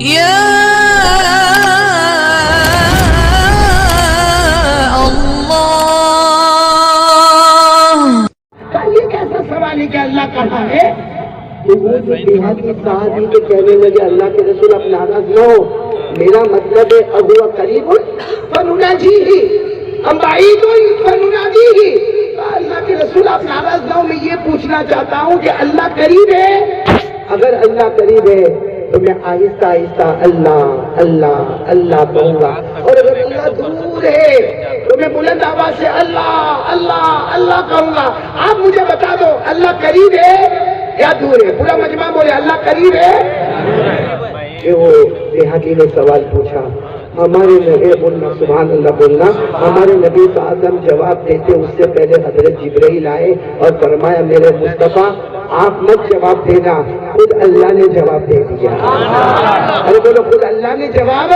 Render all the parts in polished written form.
یا اللہ، یہ کیسا سوال ہے کہ اللہ کہاں ہے؟ دیہاتی صحابی کے کہنے لگے اللہ کے رسول اب ناراض نہ ہو، میرا مطلب ہے اب ہوا قریب فنناجیہ ام بعید فننادیہ۔ اللہ کے رسول آپ ناراض نہ ہو، میں یہ پوچھنا چاہتا ہوں کہ اللہ قریب ہے؟ اگر اللہ قریب ہے تو میں آہستہ آہستہ اللہ اللہ اللہ کہوں گا، اور اگر اللہ دور ہے تو میں بلند آواز سے اللہ اللہ اللہ کہوں گا۔ آپ مجھے بتا دو اللہ قریب ہے یا دور ہے؟ پورا مجمع بولے اللہ قریب ہے۔ کہ وہ دیہاتی نے سوال پوچھا، ہمارے نبی بولنا سبحان اللہ بولنا، ہمارے نبی صلی اللہ علیہ وسلم جواب دیتے اس سے پہلے حضرت جبرائیل آئے اور فرمایا میرے مصطفیٰ آپ مت جواب دینا، خود اللہ نے جواب دے دیا۔ ارے بولو خود اللہ نے جواب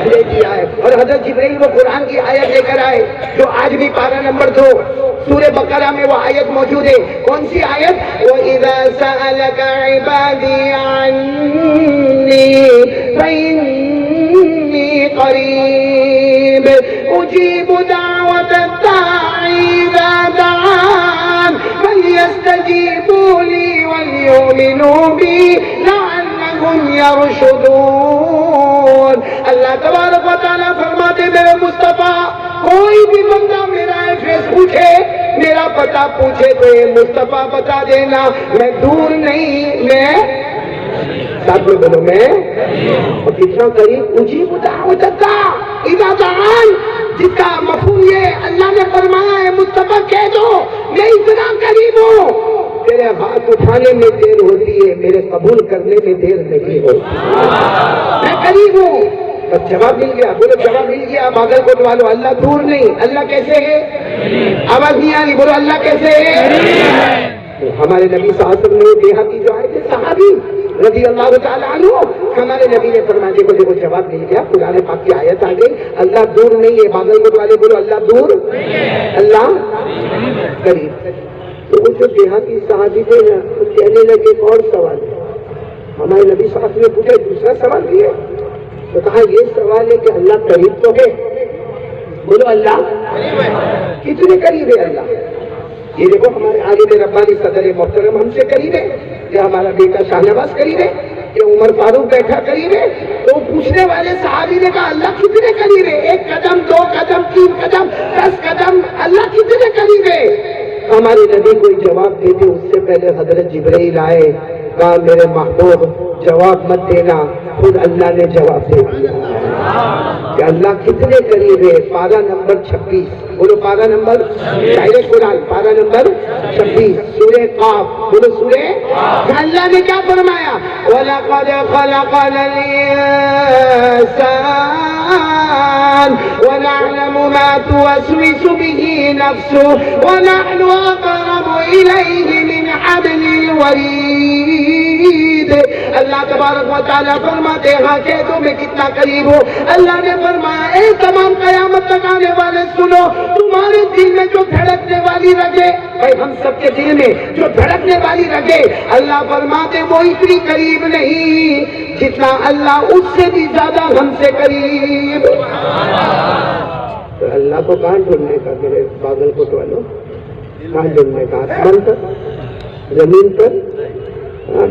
دے دیا ہے۔ اور حضرت جبرائیل وہ قرآن کی آیت لے کر آئے جو آج بھی پارہ نمبر 2 سورہ بقرہ میں وہ آیت موجود ہے۔ کون سی آیت؟ وَإِذَا سَأَلَكَ عِبَادِي عَنِّي فَإِنِّي قَرِيبٌ أُجِيبُ دَعْوَةَ الدَّاعِ إِذَا دَعَانِ فَلْيَسْتَجِيبُوا لِي وَلْيُؤْمِنُوا بِي لَعَلَّهُمْ يَرْشُدُونَ۔ اللہ تبارک و تعالیٰ فرماتے میرے مصطفیٰ کوئی بھی بندہ میرا ایڈریس پوچھے، میرا پتہ پوچھے تو یہ مصطفیٰ بتا دینا میں دور نہیں، میں ساتھ میں بولو میں اور کتنا قریب اجیب دعوت الداع اذا دعان، جس کا مفہوم یہ اللہ نے فرمایا ہے مصطفیٰ کہہ دو میں اتنا قریب ہوں، تیرے ہاتھ اٹھانے میں دیر ہوتی ہے میرے قبول کرنے میں دیر نہیں ہوتی، میں قریب ہوں۔ بس جواب مل گیا، بولو جواب مل گیا۔ باغل کوٹ والو اللہ دور نہیں، اللہ کیسے ہے؟ آواز نہیں آ رہی، بولو اللہ کیسے ہے؟ ہمارے نبی صلی اللہ علیہ وسلم نے دیہاتی جو آئے تھے صحابی رضی اللہ تعالیٰ عنہ، ہمارے نبی نے فرمایا دیکھو دیکھو جواب مل گیا، قرآن پاک کی آیت آ گئی اللہ دور نہیں ہے۔ باغل کوٹ والے بولو اللہ دور، اللہ قریب۔ تو وہ جو دیہاتی صحابی تھے نا وہ کہنے لگے ایک اور سوال ہے، ہمارے نبی صلی اللہ علیہ وسلم نے پوچھا دوسرا سوال بھی ہے، تو کہا یہ سوال ہے کہ اللہ قریب تو ہے؟ بولو اللہ کتنے قریب ہے اللہ؟ یہ دیکھو ہمارے عالم ربانی صدر محترم ہم سے قریب ہے، کہ ہمارا بیٹا شاہ نواز قریب ہے، کہ عمر فاروق بیٹھا قریب ہے۔ تو پوچھنے والے صحابی نے کہا اللہ کتنے قریب ہے؟ 1 قدم 2 قدم 3 قدم 10 قدم اللہ کتنے قریب ہے؟ ہمارے نبی کوئی جواب دیتے اس سے پہلے حضرت جبرائیل آئے، کہا میرے محبوب جواب مت دینا، خود اللہ نے جواب دے دیا کہ اللہ کتنے قریب ہے۔ پارہ نمبر 26 بولو، پارہ نمبر شاعر قرآن پارہ نمبر 26 سورہ قاف بولو سورہ۔ اللہ نے کیا فرمایا؟ وَلَقَدْ خَلَقْنَا الْإِنسَانَ وَنَعْلَمُ مَا تُوَسْوِسُ بِهِ نَفْسُهُ وَنَحْنُ أَقْرَبُ إِلَيْهِ مِنْ حَبْلِ الْوَرِيدِ۔ اللہ تبارک و تعالیٰ فرماتے ہاں کہہ دو میں کتنا قریب ہوں۔ اللہ نے فرمایا اے تمام قیامت تک آنے والے سنو، تمہارے دل میں جو دھڑکنے والی رگے، بھائی ہم سب کے دل میں جو دھڑکنے والی رگے، اللہ فرماتے وہ اتنی قریب نہیں جتنا اللہ اس سے بھی زیادہ ہم سے قریب۔ تو اللہ کو کہاں ڈھونڈنے کا میرے باغل کوٹ والوں؟ کہاں ڈھونڈنے کا؟ آسمان پر، زمین پر؟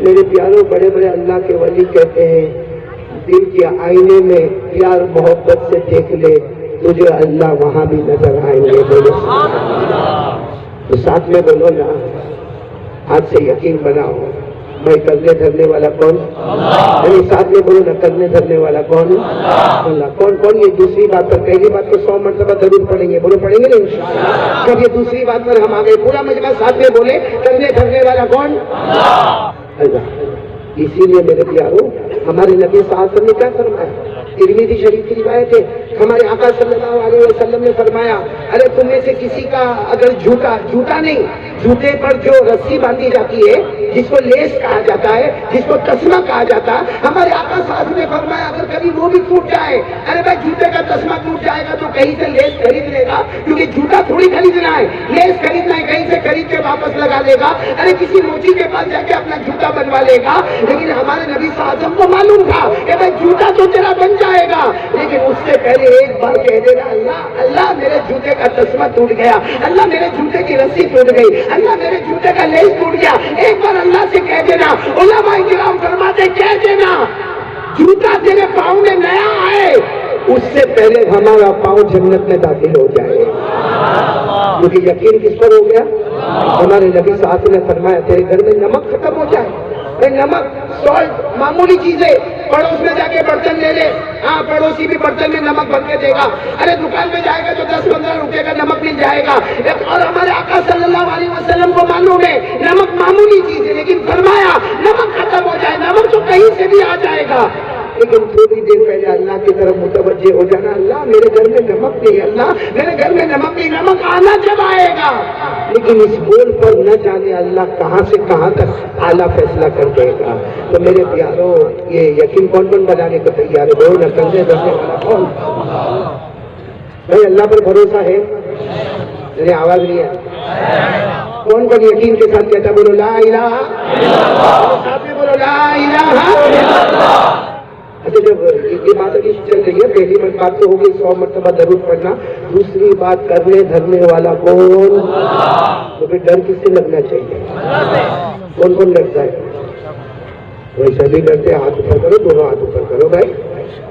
میرے پیاروں بڑے بڑے اللہ کے ولی کہتے ہیں دل کے آئینے میں پیار محبت سے دیکھ لے تجھے اللہ وہاں بھی نظر آئیں گے۔ بولو تو ساتھ میں بولو نا، آج سے یقین بناؤ میں کرنے دھرنے والا کون؟ یعنی ساتھ میں بولو نا کرنے دھرنے والا کون؟ اللہ۔ کون کون؟ یہ دوسری بات پر، پہلی بات کو 100 مرتبہ ضرور پڑھیں گے، بولو پڑھیں گے نا انشاءاللہ۔ جب یہ دوسری بات پر ہم آگے پورا مجمع ساتھ میں بولے کرنے دھرنے والا کون؟ اللہ۔ اسی لیے میرے پیاروں ہمارے نبی صلی اللہ علیہ وسلم نے کیا فرمایا؟ ترمذی شریف کی روایت ہے، ہمارے آقا صلی اللہ علیہ وسلم نے فرمایا ارے تم میں سے کسی کا اگر جھوٹا نہیں، جوتے پر جو رسی باندھی جاتی ہے جس کو لیس کہا جاتا ہے، جس کو تسمہ کہا جاتا ہے، ہمارے آقا صاحب نے فرمایا اگر کبھی وہ بھی ٹوٹ جائے، ارے بھائی جوتے کا تسمہ ٹوٹ جائے گا تو کہیں سے لیس خرید لے گا، کیونکہ جوتا تھوڑی خریدنا ہے، لیس خریدنا ہے، کہیں سے خرید کے واپس لگا لے گا، ارے کسی موچی کے پاس جا کے اپنا جوتا بنوا لے گا۔ لیکن ہمارے نبی صلی اللہ علیہ وسلم کو معلوم تھا کہ بھائی جوتا تو تیرا بن جائے گا، لیکن اس سے پہلے ایک بار کہہ دینا اللہ اللہ میرے جوتے کا تسمہ ٹوٹ گیا، اللہ میرے جوتے کی رسی ٹوٹ گئی، اللہ میرے جوتے کا لیس ٹوٹ گیا، ایک بار اللہ سے کہہ دینا۔ علماء کرام فرماتے کہہ دینا جوتا تیرے پاؤں میں نیا آئے اس سے پہلے ہمارا پاؤں جنت میں داخل ہو جائے، کیونکہ یقین کس پر ہو گیا؟ ہمارے نبی صاحب نے فرمایا تیرے گھر میں نمک ختم ہو جائے، نمک سالٹ معمولی چیزیں، پڑوس میں جا کے برتن لے لے، ہاں پڑوسی بھی برتن میں نمک بھر کے دے گا، ارے دکان میں جائے گا تو 10-15 روپے کا نمک مل جائے گا، اور ہمارے آقا صلی اللہ علیہ وسلم کو معلوم ہے نمک معمولی چیز ہے، لیکن فرمایا نمک ختم ہو جائے، نمک تو کہیں سے بھی آ جائے گا، لیکن تھوڑی دیر پہلے اللہ کی طرف متوجہ ہو جانا، اللہ میرے گھر میں نمک نہیں، اللہ میرے گھر میں نمک نہیں، نمک آنا جب آئے گا، لیکن اس بول پر نہ جانے اللہ کہاں سے کہاں تک اعلیٰ فیصلہ کر دے گا۔ تو میرے پیاروں یہ یقین کون کون بنانے کو تیار ہے؟ بولو نا کندھے دھرنے والا کون؟ بھائی اللہ پر بھروسہ ہے؟ میری آواز نہیں ہے؟ کون کون یقین کے ساتھ کہتا بولو لا الہ الا اللہ، ساتھ میں بولو لا الہ الا اللہ۔ اچھا جب یہ بات ابھی چل رہی ہے، پہلی بات تو ہوگی 100 مرتبہ درود پڑھنا، دوسری بات کرنے دھرنے والا کون؟ تو پھر ڈر کس سے لگنا چاہیے؟ کون کون ڈرتا ہے؟ ویسے بھی ڈرتے، ہاتھ اوپر کرو، دونوں ہاتھ اوپر کرو بھائی،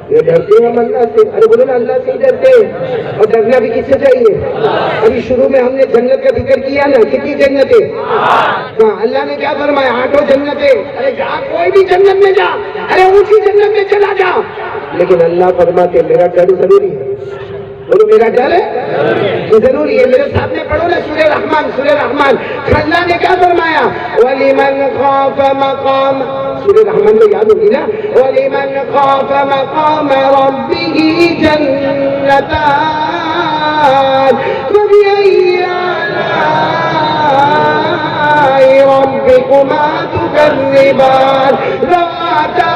یہ ڈرتے ہیں ہم اللہ سے، ارے بولے نا اللہ سے ہی ڈرتے ہیں، اور ڈرنا بھی کس سے چاہیے؟ ابھی شروع میں ہم نے جنت کا ذکر کیا نا، کتنی جنتیں؟ ہاں اللہ نے کیا فرمایا؟ 8 جنتیں، ارے جا کوئی بھی جنت میں جا، ارے اونچی جنت میں چلا جا، لیکن اللہ فرماتے میرا ڈر ضروری ہے، بولو میرا ڈر ہے ضروری ہے، میرے سامنے پڑھو نا سورہ رحمان، سورہ رحمان اللہ نے کیا فرمایا؟ وَلِمَنْ خَافَ مَقَامَ، سورہ رحمان میں یاد ہوگی نا، وَلِمَنْ خَافَ مَقَامَ رَبِّهِ جَنَّتَانِ فَبِأَيِّ آلَاءِ رَبِّكُمَا تُكَذِّبَانِ ذَوَاتَا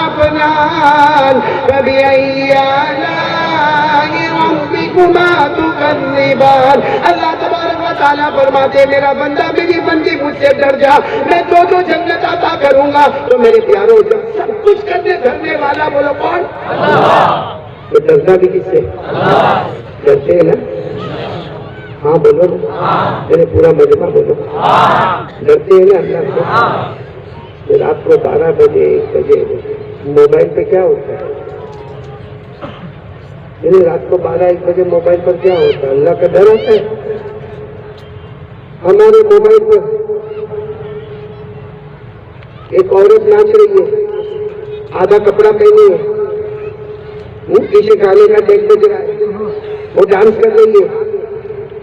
أَفْنَانٍ فَبِأَيِّ آلَاءِ رَبِّكُمَا تُكَذِّبَانِ۔ اللہ تبارک و تعالیٰ فرماتے میرا بندہ میری بندی مجھ سے ڈر جا، میں دو جنت عطا کروں گا۔ تو میرے پیاروں جب سب کچھ کرنے دھرنے والا بولو کون؟ اللہ۔ تو ڈرنا بھی کس سے؟ ڈرتے ہیں نا؟ ہاں بولو نا، میرے پورا مجمع بولو، ڈرتے ہیں نا اللہ سے؟ رات کو 12 بجے 1 بجے موبائل پہ کیا ہوتا ہے؟ یعنی رات کو 12-1 بجے موبائل پر کیا ہوتا ہے؟ اللہ کا ڈر ہوتا ہے۔ ہمارے موبائل پر ایک عورت ناچ رہی ہے، آدھا کپڑا پہنی ہے، پیچھے گانے کا ڈیک بج رہا ہے، وہ ڈانس کر رہی ہے،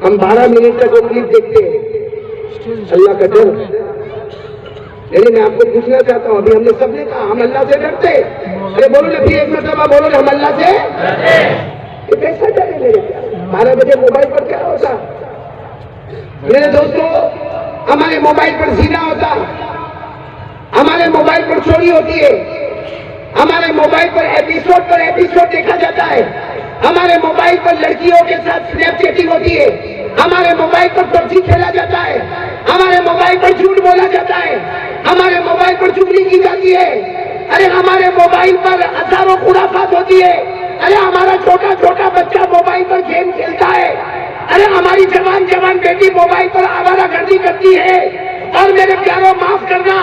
ہم 12 منٹ تک وہ کلپ دیکھتے ہیں۔ اللہ کا ڈر، لیکن میں آپ کو پوچھنا چاہتا ہوں، ابھی ہم نے سب نے کہا ہم اللہ سے ڈرتے، ارے بولو نا پھر ایک مرتبہ بولو نا ہم اللہ سے ڈرتے، یہ کیسا ڈر ہے میرے پیارے؟ 12 بجے موبائل پر کیا ہوتا میرے دوستوں؟ ہمارے موبائل پر زنا ہوتا، ہمارے موبائل پر چوری ہوتی ہے، ہمارے موبائل پر ایپیسوڈ دیکھا جاتا ہے، ہمارے موبائل پر لڑکیوں کے ساتھ سنیپ چیٹنگ ہوتی ہے، ہمارے موبائل پر پبجی کھیلا جاتا ہے، ہمارے موبائل پر جھوٹ بولا جاتا ہے، ہمارے موبائل پر چغلی کی جاتی ہے، ارے ہمارے موبائل پر ہزاروں خرافات ہوتی ہے، ارے ہمارا چھوٹا بچہ موبائل پر گیم کھیلتا ہے، ارے ہماری جوان بیٹی موبائل پر آوارہ گردی کرتی ہے، اور میرے پیاروں معاف کرنا،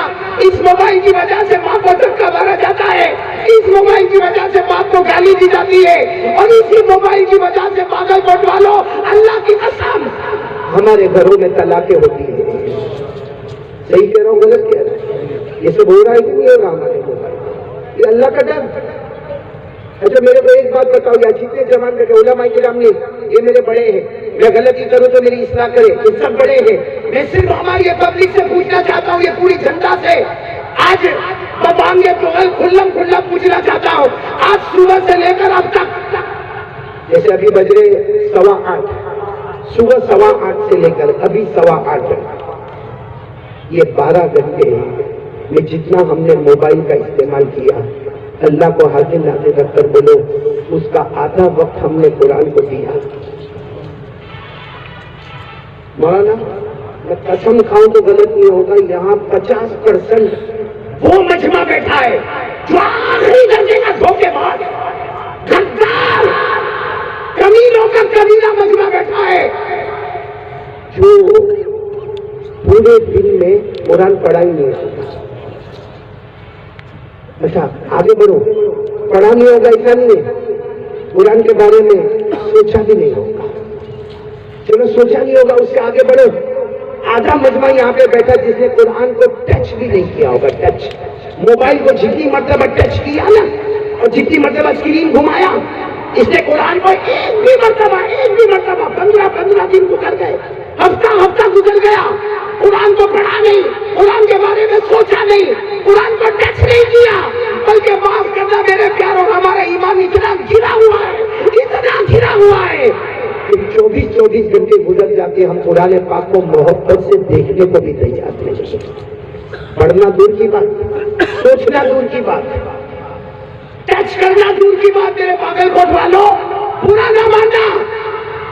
اس موبائل کی وجہ سے ماں کو دھکا مارا جاتا ہے، اس موبائل کی وجہ سے ماں کو گالی دی جاتی ہے، اور اسی موبائل کی وجہ سے پاگل کوٹ والوں اللہ کی قسم ہمارے گھروں میں طلاقیں ہوتی ہیں۔ صحیح کہہ رہا ہوں غلط کہہ رہا ہوں؟ یہ سب ہو رہا ہے کہ نہیں ہو رہا ہمارے موبائل؟ یہ اللہ کا ڈر۔ اچھا میرے کو ایک بات بتاؤ، یا جتنے جوان بیٹھے علماء کرام نے، یہ میرے بڑے ہیں، میں غلطی کروں تو میری اصلاح کرے، یہ سب بڑے ہیں، میں صرف ہماری پبلک سے پوچھنا چاہتا ہوں، یہ پوری جنتا سے آج ببانگے تو کھلا پوچھنا چاہتا ہوں، آج صبح سے لے کر اب تک، جیسے ابھی بج رہے 8:15، صبح 8:15 سے لے کر ابھی 8:15، یہ 12 گھنٹے میں جتنا ہم نے موبائل کا استعمال کیا، اللہ کو حاضر ناظر رکھ کر بولو اس کا آدھا وقت ہم نے قرآن کو دیا۔ مولانا میں قسم کھاؤں تو غلط نہیں ہوگا، یہاں 50% وہ مجمع بیٹھا ہے جو جو پورے دن میں قرآن پڑھا ہی نہیں ہوتا. اچھا آگے بڑھو, پڑھا نہیں ہوگا ایسا نہیں ہے, قرآن کے بارے میں سوچا بھی نہیں ہوگا. چلو سوچا نہیں ہوگا, اس سے آگے بڑھو. آدھا مجمع یہاں پہ بیٹھا جس نے قرآن کو ٹچ بھی نہیں کیا ہوگا. ٹچ موبائل کو جتنی مرتبہ ٹچ کیا نا اور جتنی مرتبہ اسکرین گھمایا, اس نے قرآن کو ایک بھی مرتبہ 15 دن گزر گئے, ہفتہ گزر گیا, قرآن کو پڑھا نہیں, قرآن کے بارے میں سوچا نہیں, قرآن کو ٹچ نہیں کیا. بلکہ معاف کرنا میرے پیاروں, ہمارا ایمان اتنا گرا ہوا ہے کہ 24 گھنٹے گزر جاتے ہم قرآن پاک کو محبت سے دیکھنے کو بھی تیار نہیں. پڑھنا دور کی بات, سوچنا دور کی بات, ٹچ کرنا دور کی بات. میرے پاگل کوٹ والوں, برا نہ ماننا,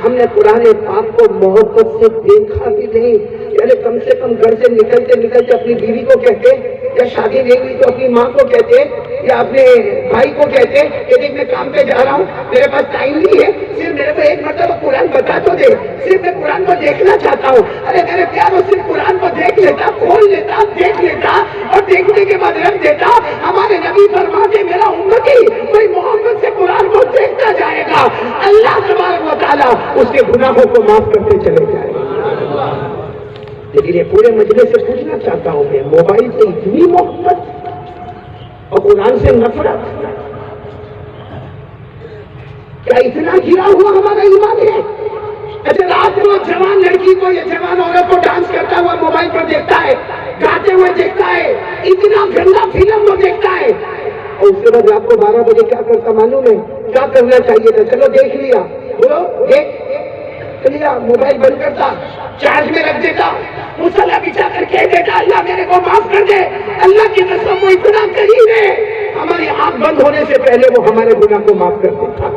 ہم نے قرآن پاک کو محبت سے دیکھا بھی نہیں. یعنی کم سے کم گھر سے نکلتے اپنی بیوی کو کہتے, یا شادی نہیں ہوئی تو اپنی ماں کو کہتے, یا اپنے بھائی کو کہتے کہ دیکھ میں کام پہ جا رہا ہوں, میرے پاس ٹائم نہیں ہے, صرف میرے کو ایک مرتبہ قرآن بتا تو دے, صرف میں قرآن کو دیکھنا چاہتا ہوں. ارے میرے پیاروں, صرف قرآن کو دیکھ لیتا, کھول لیتا, دیکھ لیتا, اور دیکھنے کے بعد رکھ دیتا. ہمارے نبی فرماتے میرا امتی کوئی محبت سے قرآن کو دیکھتا جائے گا, اللہ تبارک و تعالیٰ اس کے گناہوں کو معاف کرتے چلے جائے گا. لیکن یہ پورے مجلس سے پوچھنا چاہتا ہوں میں, موبائل سے اتنی محبت اور قرآن سے نفرت, کیا اتنا گرا ہوا ہمارا ایمان ہے؟ اچھا رات کو جوان لڑکی کو یا جوان عورت کو ڈانس کرتا ہوا موبائل پر دیکھتا ہے, گاتے ہوئے دیکھتا ہے, اتنا گندا فلم وہ دیکھتا ہے, اور اس کے بعد رات کو 12 بجے کیا کرتا معلوم ہے؟ کیا کرنا چاہیے تھا؟ چلو دیکھ لیا, بولو دیکھ لیا, موبائل بند کرتا, چارج میں رکھ دیتا, مصلی بچھا کر کہہ دیتا اللہ میرے کو معاف کر دے. اللہ کی قسم وہ اتنا قریب ہے, ہماری آنکھ بند ہونے سے پہلے وہ ہمارے گناہ کو معاف کر دیتا.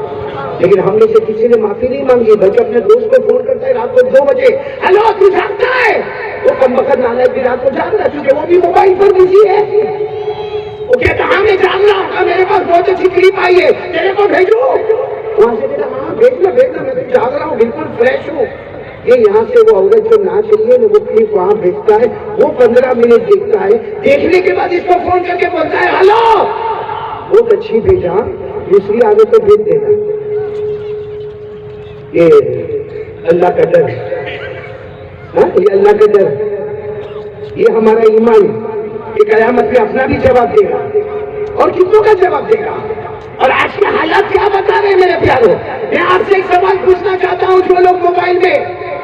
لیکن ہم میں سے کسی نے معافی نہیں مانگی, بلکہ اپنے دوست کو فون کرتا ہے رات کو 2 بجے, ہلو تو جاگتا ہے؟ وہ کم وقت نالائق بھی رات کو جاگ رہا, کیونکہ وہ بھی موبائل پر بزی ہے. وہ کہتا ہاں میں جاگ رہا ہوں, میرے پاس بہت اچھی کلپ آئی ہے, تیرے کو بھیجو. وہاں سے کہتا ہاں بھیجنا, میں تو جاگ رہا ہوں, بالکل فریش ہوں. یہ یہاں سے وہ عورت جو ناچ رہی ہے نا, وہ کلپ وہاں بھیجتا ہے, وہ 15 منٹ دیکھتا ہے, دیکھنے کے بعد اس کو فون کر کے بولتا ہے ہلو, بہت اچھی بھیجا, دوسری آگے تو بھیج دینا. یہ اللہ کا ڈر, یہ اللہ کا ڈر, یہ ہمارا ایمان. یہ قیامت میں اپنا بھی جواب دے گا اور کتنوں کا جواب دے گا. اور آج کے حالات کیا بتا رہے ہیں میرے پیاروں؟ میں آپ سے ایک سوال پوچھنا چاہتا ہوں, جو لوگ موبائل میں,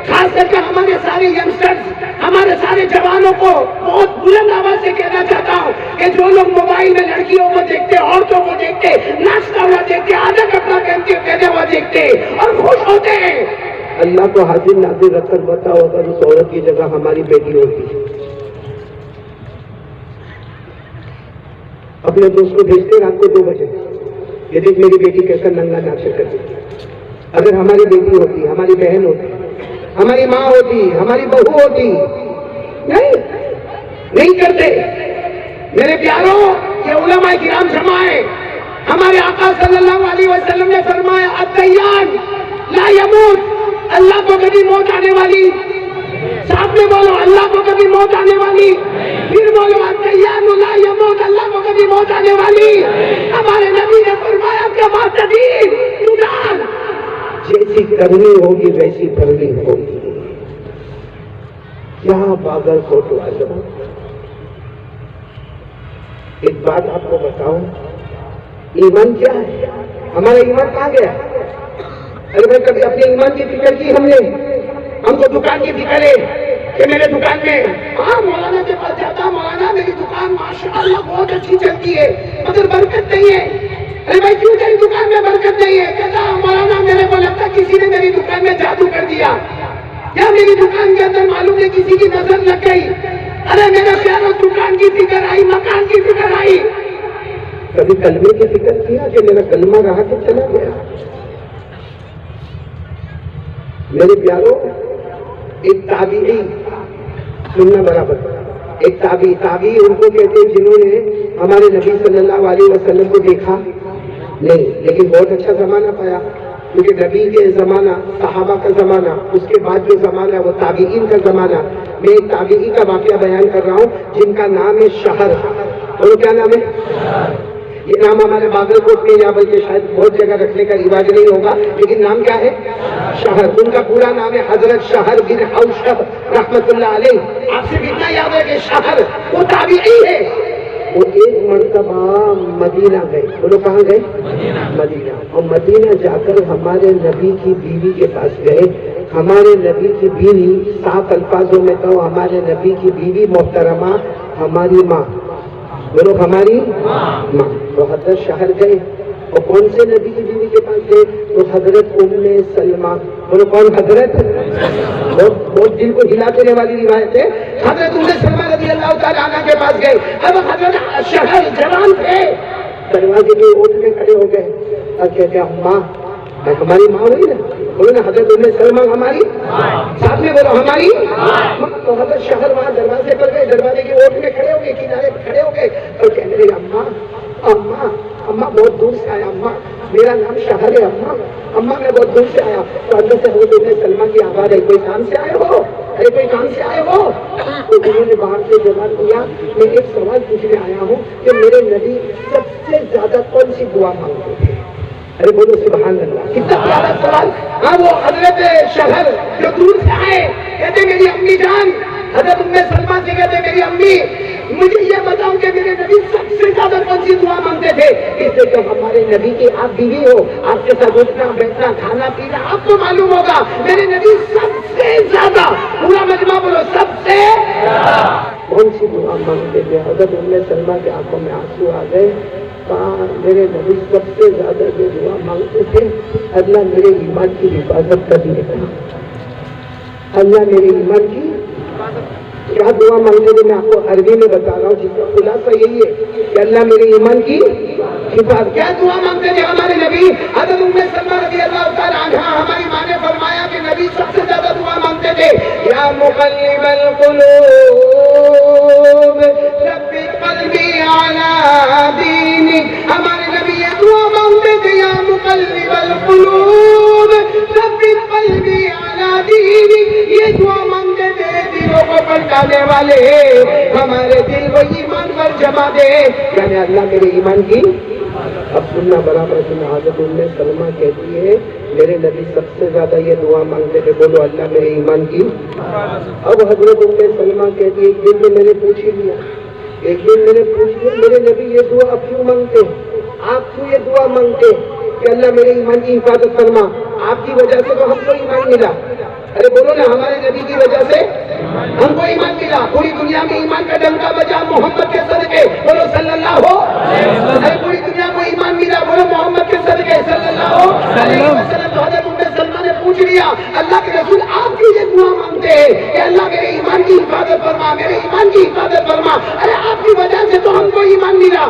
خاص کر کے ہمارے سارے ینگسٹرز, ہمارے سارے جوانوں کو بہت بلند آواز سے کہنا چاہتا ہوں کہ جو لوگ موبائل میں لڑکیوں کو دیکھتے, عورتوں کو دیکھتے, ناچتا ہوا دیکھتے, آدھا کپڑا پہنتے ہوا دیکھتے اور خوش ہوتے ہیں, اللہ کو حاضر ناظر رکھ کر بتاؤ اگر اس عورت کی جگہ ہماری بیٹی ہوتی, اپنے دوست کو بھیجتے رات کو 2 بجے, یہ دیکھ میری بیٹی کیسا ننگا ناچ کرتی. اگر ہماری بیٹی ہوتی, ہماری بہن ہوتی, ہماری ماں ہوتی, ہماری بہو ہوتی, نہیں کرتے. میرے پیاروں, یہ علماء کرام جمع ہے. ہمارے آقا صلی اللہ علیہ وسلم نے فرمایا الدیان لا یموت, اللہ کو کبھی موت آنے والی, ساتھ میں بولو اللہ کو کبھی موت آنے والی, پھر بولو الدیان لا یموت, اللہ کو کبھی موت آنے والی. ہمارے نبی نے فرمایا کہ معتدین تدان, جیسی کرنی ہوگی ویسی بھرنی ہوگی. کیا باغر کوٹ والوں, ایک بات آپ کو بتاؤں, ایمان کیا ہے؟ ہمارا ایمان کہاں گیا؟ ارے بھائی کبھی اپنے ایمان کی فکر کی ہم نے؟ ہم کو دکان کی فکر ہے کہ میرے دکان میں, ہاں مولانا کے پاس جاتا, مولانا میری دکان ماشاءاللہ بہت اچھی چلتی ہے مگر برکت نہیں ہے. ارے بھائی کیوں تیری دکان میں برکت نہیں ہے؟ کہتا مولانا میرے کو لگتا کسی نے میری دکان میں جادو کر دیا, یا میری دکان کے اندر معلوم ہے کسی کی نظر لگ گئی. ارے میرے پیاروں, دکان کی فکر آئی, مکان کی فکر آئی, کبھی کلمے کی فکر کیا کہ میرا کلمہ رہا کہ چلا گیا؟ میرے پیاروں, ایک تابعی, سننا برابر, ایک تابعی ان کو کہتے ہیں جنہوں نے ہمارے نبی صلی اللہ علیہ وسلم کو دیکھا نہیں لیکن بہت اچھا زمانہ پایا. کیونکہ نبی کے زمانہ، صحابہ کا زمانہ، اس کے بعد جو زمانہ ہے وہ تابعین کا زمانہ. میں ایک تابعی کا واقعہ بیان کر رہا ہوں جن کا نام ہے شہر. بولو کیا نام ہے؟ یہ نام ہمارے باغل کوٹ میں یا بلکہ شاید بہت جگہ رکھنے کا رواج نہیں ہوگا، لیکن نام کیا ہے؟ شہر. ان کا پورا نام ہے حضرت شہر بن حوشب رحمت اللہ علیہ. آپ سے اتنا یاد ہے کہ شہر وہ تابعی ہے. وہ ایک مرتبہ مدینہ گئے. بولو کہاں گئے؟ مدینہ. اور مدینہ جا کر ہمارے نبی کی بیوی کے پاس گئے. ہمارے نبی کی بیوی، صاف الفاظوں میں کہو، ہمارے نبی کی بیوی محترمہ ہماری ماں. بولو ہماری ماں. تو حضرت شہر گئے. اور کون سے نبی کی بیوی کے پاس گئے؟ تو حضرت ام سلمہ. بولو کون؟ حضرت. بہت دل کو ہلا دینے والی روایت ہے. حضرت ام سلمہ رضی اللہ تعالیٰ عنہ کے پاس گئے. اب حضرت شہر جوان تھے، دروازے کے اوٹ میں کھڑے ہو گئے اور کہتے اماں، ہماری ماں ہوئی نا. بولو نا حضرت ام سلمہ ہماری، ساتھ میں بولو ہماری. تو حضرت شہر وہاں دروازے پر گئے، دروازے کے اوٹ میں کھڑے ہو گئے، کنارے پہ کھڑے ہو گئے اور کہنے لگے اماں اماں اماں بہت دور سے آیا، اماں میرا نام شہر ہے، اماں اماں میں بہت دور سے آیا. تو حضرت سے حضرت ام سلمہ کی آواز ہے، کوئی کام سے آئے ہو؟ ارے کوئی کام سے آئے ہو؟ تو انہوں نے باہر سے جواب دیا، میں ایک سوال پوچھنے آیا ہوں کہ میرے نبی سب سے زیادہ کون سی دعا مانگتے تھے؟ ارے بولو سبحان اللہ، کتنا پیارا سوال. ہاں وہ حضرت شہر جو دور سے آئے کہتے میری امی جان، حضرت ام سلمہ سے کہتے میری امی مجھے یہ بتاؤ کہ میرے نبی سب سے زیادہ کون سی دعا مانگتے تھے؟ اس لیے کہ ہمارے نبی کی آپ بیوی ہو، آپ کے ساتھ اٹھنا بیٹھنا کھانا پینا آپ کو معلوم ہوگا. میرے نبی سب سے زیادہ، پورا مجمع بولو سب سے کون سی دعا مانگتے تھے؟ حضرت ام سلمہ کے آنکھوں میں آنسو آ گئے. کہا میرے نبی سب سے زیادہ جو دعا مانگتے تھے، اللہ میرے ایمان کی حفاظت کرنے کا. اللہ میرے ایمان کی کیا دعا مانگتے تھے؟ میں آپ کو عربی میں بتا رہا ہوں، جس کا خلاصہ یہی ہے کہ اللہ میرے ایمان کی حفاظت. کیا دعا مانگتے تھے ہمارے نبی؟ حضرت ام سلمہ رضی اللہ تعالیٰ عنہ ہماری ماں نے فرمایا کہ نبی سب سے زیادہ دعا مانگتے تھے، یا مقلب القلوب ثبت قلبی علی دینک. ہمارے نبی یہ دعا مانگتے تھے، یا مقلب القلوب ثبت قلبی علی دینک. یہ دعا مانگتے تھے دلوں کو پلٹانے والے، ہمارے دل کو ایمان پر جما دے، یعنی اللہ میرے ایمان کی. اب سننا برابر سننا. حضرت ام سلمہ کہتی ہے میرے نبی سب سے زیادہ یہ دعا مانگتے تھے، بولو اللہ میرے ایمان کی. اب حضرت ام سلمہ کہتی ہے ایک دن میں نے پوچھ ہی لیا، ایک دن میں نے پوچھ لیا میرے نبی یہ دعا اب کیوں مانگتے؟ آپ کیوں یہ دعا مانگتے کہ اللہ میرے ایمان کی حفاظت فرما؟ آپ کی وجہ سے تو ہم کو ایمان ملا. ارے بولو نا ہمارے نبی کی وجہ سے ہم کو ایمان ملا. پوری دنیا میں ایمان کا ڈنکا بجا محمد کے صدقے، بولو صلی اللہ ہو. ارے پوری دنیا کو ایمان ملا، بولو محمد کے صدقے صلی اللہ علیہ وسلم. تو حضرت ام سلمہ نے پوچھ لیا اللہ کے رسول آپ کی یہ دعا مانگتے ہیں کہ اللہ میرے ایمان کی حفاظت فرما، میرے ایمان کی حفاظت فرما. ارے آپ کی وجہ سے تو ہم کو ایمان ملا.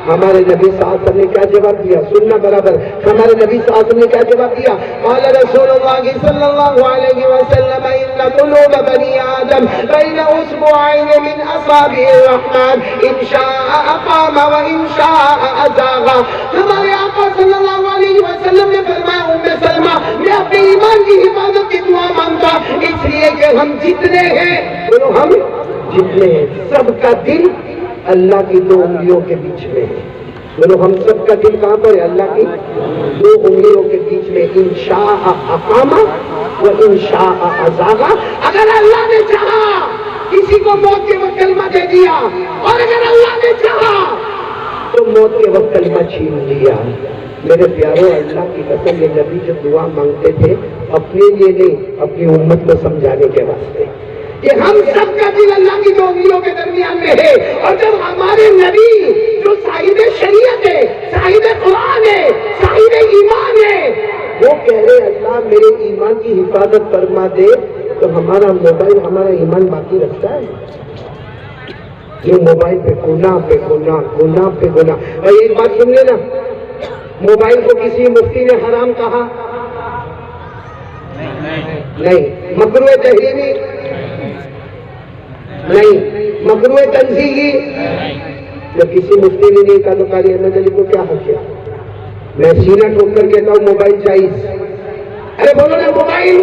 ہمارے نبی صلی اللہ علیہ وسلم نے کیا جواب دیا؟ سننا برابر. ہمارے نبی صلی اللہ علیہ وسلم نے کیا جواب دیا؟ قال رسول اللہ صلی اللہ علیہ وسلم ان قلوب بنی آدم بین اصبعین من اصابع الرحمن ان شاء اقام و ان شاء ازاغ. ہمارے آقا صلی اللہ علیہ وسلم نے فرمایا ام سلمہ میں اپنے ایمان کی حفاظت کی دعا مانگتا اس لیے کہ ہم جتنے ہیں، بولو ہم جتنے ہیں، سب کا دل اللہ کی دو انگلیوں کے بیچ میں ہے. بولو ہم سب کا دل کہاں پر ہے؟ اللہ کی دو انگلیوں کے بیچ میں. انشاء اقامہ و انشاء ازاغا. اگر اللہ نے چاہا کسی کو موت کے وقت کلمہ دے دیا، اور اگر اللہ نے چاہا تو موت کے وقت کلمہ چھین لیا. میرے پیاروں اللہ کی قسم یہ نبی جو دعا مانگتے تھے اپنے لیے نہیں، اپنی امت کو سمجھانے کے واسطے کہ ہم سب کا دل اللہ کی دو انگلیوں کے درمیان میں ہے. اور جب ہمارے نبی جو صاحب شریعت ہے، صاحب قرآن ہے، صاحب ایمان ہے، وہ کہہ رہے اللہ میرے ایمان کی حفاظت فرما دے، تو ہمارا موبائل ہمارا ایمان باقی رکھتا ہے؟ جو موبائل پہ گناہ پہ گناہ، گناہ پہ گناہ. اور ایک بات سن لینا، موبائل کو کسی مفتی نے حرام کہا نہیں، مکروہ تحریمی نہیں، مکروہ تنزیہی جو کسی مفتی نے نہیں کہا تو قاری احمد علی کو کیا حق ہے؟ میں سینہ ٹھوک کر کہتا ہوں موبائل جائز. ارے بولو نا موبائل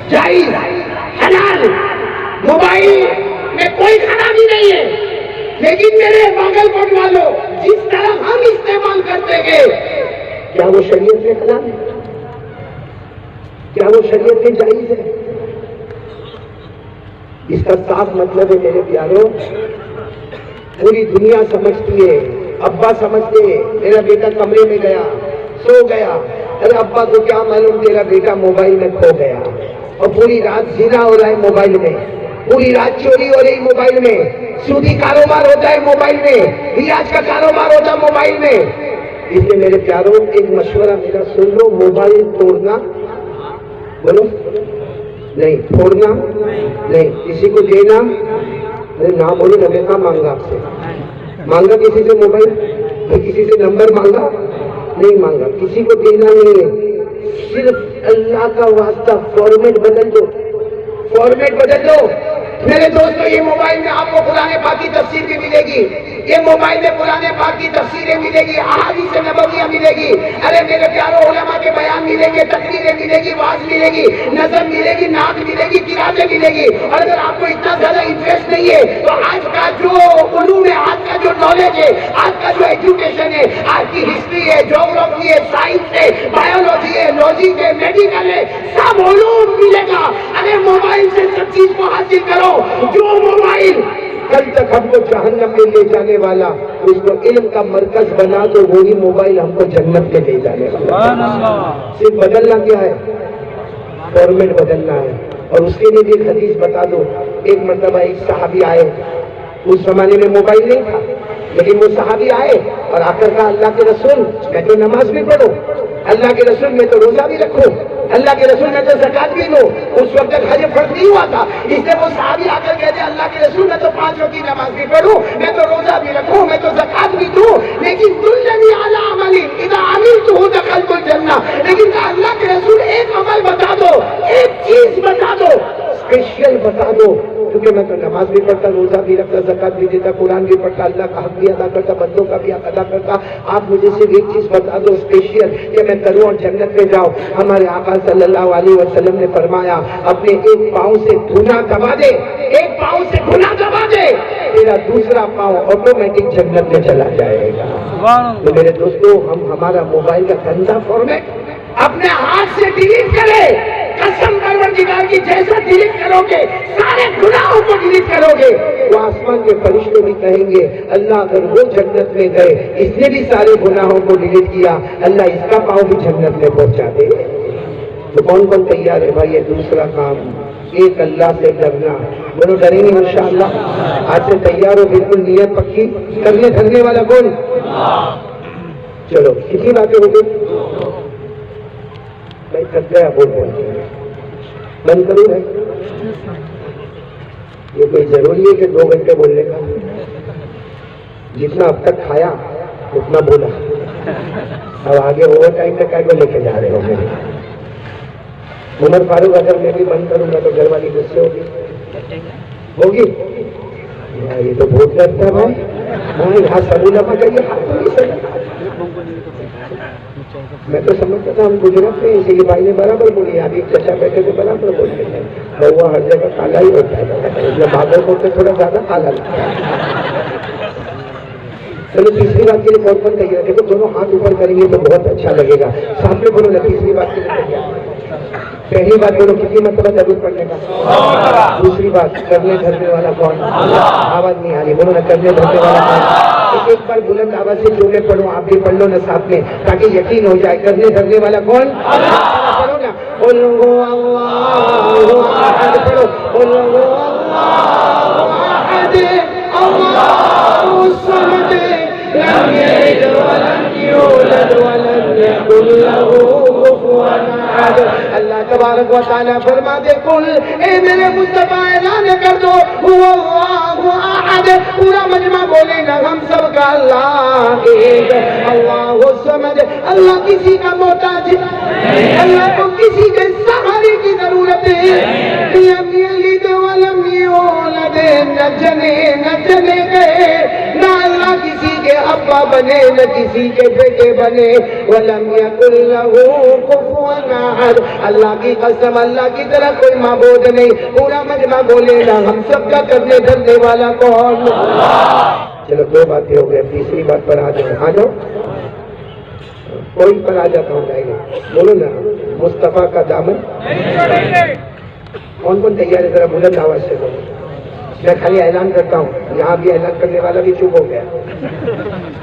جائز حلال، موبائل میں کوئی خرابی نہیں ہے، لیکن میرے باگل کوٹ والوں جس طرح ہم استعمال کرتے گئے کیا وہ شریعت میں حلال ہے؟ کیا وہ شریعت میں جائز ہے؟ اس کا صاف مطلب ہے میرے پیاروں، پوری دنیا سمجھتی ہے، ابا سمجھتے ہیں میرا بیٹا کمرے میں گیا سو گیا، ارے ابا کو کیا معلوم تیرا بیٹا موبائل میں کھو گیا، اور پوری رات زنا ہو رہا ہے موبائل میں، پوری رات چوری ہو رہی موبائل میں، سودی کاروبار ہوتا ہے موبائل میں، ریاض کا کاروبار ہوتا ہے موبائل میں۔ اس لیے میرے پیاروں ایک مشورہ میرا سن لو، موبائل توڑنا بولو نہیں، چھوڑنا نہیں، کسی کو دینا ارے نہ بولو، نہ کہاں مانگا آپ سے، مانگا کسی سے موبائل، کسی سے نمبر مانگا نہیں، مانگا کسی کو دینا نہیں ہے، صرف اللہ کا واسطہ فارمیٹ بدل دو، فارمیٹ بدل دو۔ میرے دوستو یہ موبائل میں آپ کو قرآن پاک کی تفسیر بھی ملے گی، یہ موبائل میں قرآن پاک کی تفسیریں ملے گی، احادیث نبویہ ملے گی، ارے میرے پیاروں علماء کے بیان ملیں گے، تقریریں ملے گی، واعظ ملے گی، نظم ملے گی، نعت ملے گی، قراتیں ملے گی۔ اور اگر آپ کو اتنا زیادہ انٹرسٹ نہیں ہے تو آج کا جو علوم ہے، آج کا جو نالج ہے، آج کا جو ایجوکیشن ہے، آج کی ہسٹری ہے، جغرافی ہے، سائنس ہے، بایولوجی ہے، لاجک ہے، میڈیکل ہے، سب علوم ملے گا۔ ارے موبائل سے سب چیز کو حاصل کرو۔ جو موبائل کل تک ہم کو جہنم میں لے جانے والا، اس کو علم کا مرکز بنا تو وہی موبائل ہم کو جنت میں لے جانے والا۔ صرف بدلنا کیا ہے؟ فارمیٹ بدلنا ہے۔ اور اس کے لیے بھی ایک حدیث بتا دو۔ ایک مرتبہ ایک صحابی آئے، اس زمانے میں موبائل نہیں تھا، لیکن وہ صحابی آئے اور آ کر کہا اللہ کے رسول میں تو نماز بھی پڑھوں، اللہ کے رسول میں تو روزہ بھی رکھوں، اللہ کے رسول میں تو زکات بھی دو۔ اس وقت تک حج فرض نہیں ہوا تھا، اس لیے وہ صحابی آ کر کہتے اللہ کے رسول میں تو 5 وقت کی نماز بھی پڑھوں، میں تو روزہ بھی رکھوں، میں تو زکات بھی دوں، لیکن دلنی علی عمل اذا عملتہ دخلت الجنہ۔ لیکن اللہ کے رسول ایک عمل بتا دو، ایک چیز بتا دو، اسپیشل بتا دو، کیونکہ میں تو نماز بھی پڑھتا، روزہ بھی رکھتا، زکات بھی دیتا، قرآن بھی پڑھتا، اللہ کا حق بھی ادا کرتا، بندوں کا بھی حق ادا کرتا، آپ مجھے صرف ایک چیز بتا دو اسپیشل کہ میں کروں اور جنت میں جاؤں۔ ہمارے آقا صلی اللہ علیہ وسلم نے فرمایا اپنے ایک پاؤں سے گناہ دبا دے، ایک پاؤں سے گناہ دبا دے، تیرا دوسرا پاؤں آٹومیٹک جنت میں چلا جائے گا۔ تو میرے دوستو ہم ہمارا موبائل کا گندا فارمیٹ اپنے ہاتھ سے ڈیلیٹ کرے، قسم پروردگار کی جیسا ڈیلیٹ کرو گے سارے گناہوں کو ڈیلیٹ کرو گے، وہ آسمان کے فرشتے بھی کہیں گے اللہ اگر وہ جنت میں گئے اس نے بھی سارے گناہوں کو ڈیلیٹ کیا، اللہ اس کا پاؤں بھی جنت میں پہنچا دے۔ تو کون کون تیار ہے بھائی؟ یہ دوسرا کام ایک اللہ سے ڈرنا، بولو ڈریں گے انشاءاللہ؟ آج سے تیار ہو، بالکل نیت پکی کرنے دھرنے والا کون؟ چلو کتنی باتیں ہو گئی؟ میں تھک گیا بول بند کروں ہے؟ یہ کوئی ضروری ہے کہ 2 گھنٹے بولنے کا؟ جتنا اب تک کھایا اتنا بولا، اب آگے اوور ٹائم میں کیا کو لے کے جا رہے ہو؟ میرے عمر فاروق اگر میں بھی بند کروں گا تو گھر والی غصے ہوگی؟ یہ تو بہت لگتا ہے بھائی، یہاں سبولا پکڑیے، میں تو سمجھتا تھا ہم گجرات میں اسی لیے بھائی نے برابر بولی، ابھی چچا بیٹھے تو برابر بولتے ہیں، وہ ہر جگہ کالا ہی ہوتا ہے، بادل کو تھوڑا زیادہ کالا لگتا ہے۔ چلو تیسری بات کے لیے کون کون تیار؟ دیکھو دونوں ہاتھ اوپر کریں گے تو بہت اچھا لگے گا، سامنے بولو نا تیسری بات کے لیے تیار۔ پہلی بات بولو کتنی مرتبہ ضرور پڑھنے کا؟ دوسری بات کرنے دھرنے والا کون؟ آواز نہیں آ رہی، بولو نا کرنے دھرنے والا کون؟ ایک بار بلند آواز سے جو میں پڑھوں آپ بھی پڑھ لو نا ساتھ میں تاکہ یقین ہو جائے، کرنے دھرنے والا کون؟ پڑھو نا، قل هو اللہ احد، پڑھو قل هو اللہ احد اللہ الصمد لم یلد ولم یولد ولم یکن له کفوا احد۔ اللہ تبارک و تعالیٰ فرما دے قل، اے میرے مصطفیٰ اعلان کر دو هو اللہ احد، پورا مجمع بولے نا ہم سب کا اللہ ایک، اللہ الصمد، اللہ کسی کا محتاج، اللہ کو کسی کے سہارے کی ضرورت ہے، لم یلد ولم یولد، نہ جنے نہ جنے گئے، نہ اللہ کسی کے کے ابا بنے نہ کسی کے بیٹے بنے ولم یکن لہ کفوا احد اللہ کی قسم اللہ کی طرح کوئی معبود نہیں پورا مجمع بولے نا ہم سب کا کرنے دھرنے والا کون چلو دو باتیں ہو گئی تیسری بات پر آ جاؤ کوئی پر آ جاتا ہوں جائے گا بولو نا مصطفیٰ کا دامن کون کون تیار ہے ذرا بلند آواز سے بولو میں خالی اعلان کرتا ہوں یہاں بھی اعلان کرنے والا بھی چپ ہو گیا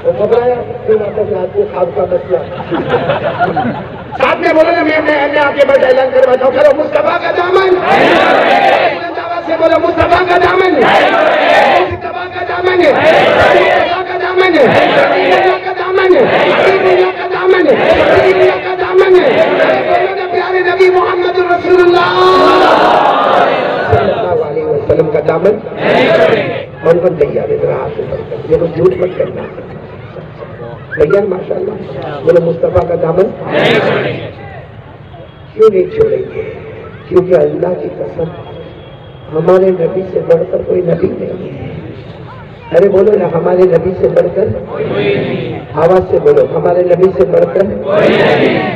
وہ گھبرایا پھر واپس رات کو خواب کا مسئلہ ساتھ میں بولو نا میں آپ کے پاس اعلان کرواتا ہوں کرو مصطفیٰ کا دامن بلند آواز سے بولو مصطفیٰ کا دامن مصطفیٰ کا دامن مصطفیٰ کا دامن اللہ کا دامن اللہ کا دامن اللہ کا دامن بولو نا پیارے نبی محمد رسول اللہ صلی اللہ علیہ وسلم کا دامن کون کون تیار ہے ذرا ہاتھ اوپر کر یہ تو جھوٹ مت کرنا تیار ماشاء اللہ بولو مصطفیٰ کا دامن کیوں نہیں چھوڑیں گے کیونکہ اللہ کی قسم ہمارے نبی سے بڑھ کر کوئی نبی نہیں ہے ارے بولو نا ہمارے نبی سے بڑھ کر آواز سے بولو ہمارے نبی سے بڑھ کر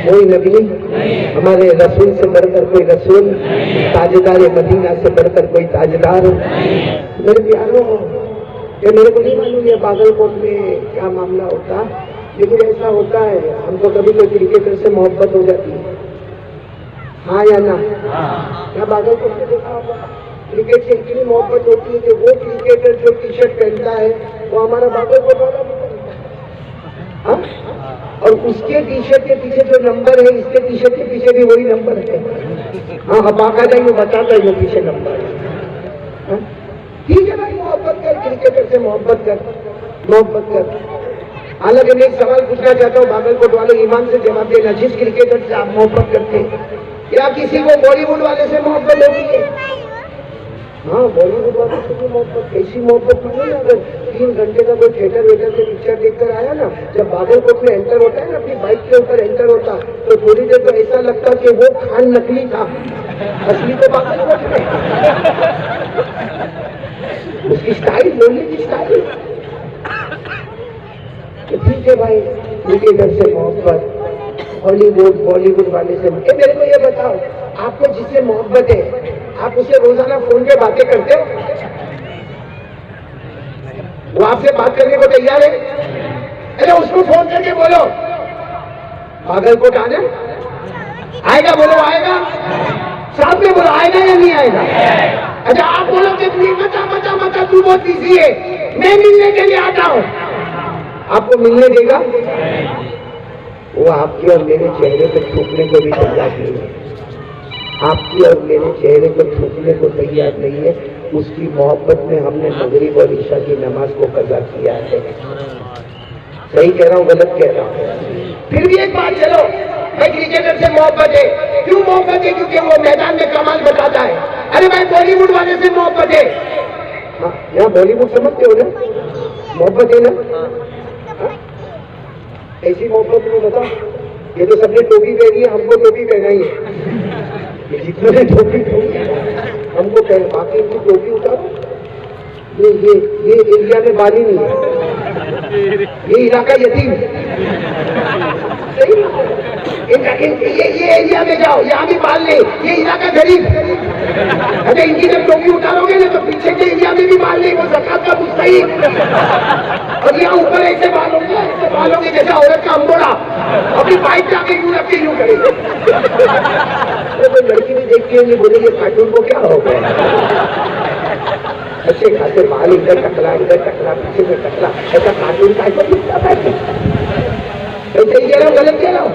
کوئی نبی ہمارے رسول سے بڑھ کر کوئی رسول تاجدار مدینہ سے بڑھ کر کوئی تاجدار میرے پیاروں کہ میرے کو نہیں معلوم یہ باغل کوٹ میں کیا معاملہ ہوتا لیکن ایسا ہوتا ہے ہم کو کبھی کوئی کرکٹر سے محبت ہو جاتی ہے ہاں یا نہ کیا باغل کوٹ میں دیکھا ہوگا کرکٹ سے اتنی محبت ہوتی ہے کہ وہ کرکٹر جو ٹی شرٹ پہنتا ہے وہ ہمارا باغل کوٹ والا اور اس کے ٹی شرٹ کے پیچھے جو نمبر ہے اس کے ٹی شرٹ کے پیچھے بھی وہی نمبر ہے ہاں باقاعدہ وہ بتاتا ہے وہ پیچھے نمبر ہے ٹھیک ہے بھائی محبت کر کرکٹر سے محبت کر حالانکہ میں ایک سوال پوچھنا چاہتا ہوں باغل کوٹ والے ایمان سے جواب دینا جس کرکٹر سے آپ محبت کرتے ہیں کیا کسی کو بالی ووڈ والے سے محبت ہوتی ہے ہاں بالی ووڈ والے سے بھی محبت کیسی محبت نہیں اگر 3 گھنٹے کا کوئی تھیٹر ویٹر سے پکچر دیکھ کر آیا نا جب باغل کوٹ میں انٹر ہوتا ہے نا اپنی بائک کے اوپر انٹر ہوتا تو تھوڑی دیر تو ایسا لگتا کہ وہ خان نکلی تھا اصلی تو باغل کوٹ میں اس کی اسٹائل بولنے کی اسٹائل ٹھیک ہے بھائی کرکٹر سے محبت ہالی ووڈ بالی ووڈ والے سے میرے کو یہ بتاؤ آپ کو جس سے محبت ہے آپ اسے روزانہ فون پہ باتیں کرتے ہو وہ آپ سے بات کرنے کو تیار ہے ارے اس کو فون کر کے بولو باغل کوٹ آنا آئے گا بولو آئے گا ساتھ میں بولو آئے گا یا نہیں آئے گا اچھا آپ بولو کہ متا تو بہت بزی ہے میں ملنے کے لیے آتا ہوں آپ کو ملنے دے گا وہ آپ کی اور میرے چہرے پہ تھوکنے کو بھی تیار نہیں ہے آپ کی اور میرے چہرے پہ تھوکنے کو تیار نہیں ہے اس کی محبت میں ہم نے مغرب اور عشاء کی نماز کو قضا کیا ہے صحیح کہہ رہا ہوں غلط کہہ رہا ہوں پھر بھی ایک بات چلو بھائی کرکٹر سے محبت ہے کیوں محبت ہے کیونکہ وہ میدان میں کمال بتاتا ہے ارے بھائی بالی ووڈ والے سے محبت ہے یہاں بالی ووڈ سمجھتے ہو نا محبت ہے نا ایسی محبت میں بتا یہ تو سب نے ٹوپی پہنی ہے ہم کو ٹوپی پہنائی ہے جتنے نے ٹوپی پہنی ہم کو باقی ان کی ٹوپی اتارو یہ ایریا میں بالی نہیں ہے یہ علاقہ یتیم یہ ایریا میں جاؤ یہاں بھی بال لے یہ علاقہ غریب اچھا ان کی جب ٹوپی اتارو گے نا تو پیچھے کے ایریا میں بھی بال لے وہ زکات کا مستحق اور یہاں اوپر ایسے بال ہوں گے جیسا عورت کا امبوڑا اپنی بائک جا کے یوں رکھ کے یوں کرے گا کوئی لڑکی بھی دیکھتی ہے بولے یہ کارٹون کو کیا ہو گیا اچھے خاصے بال ادھر ٹکلا پیچھے سے ٹکلا ایسا کارٹون کا ایسا ہی کہہ رہا ہوں غلط کہہ رہا ہوں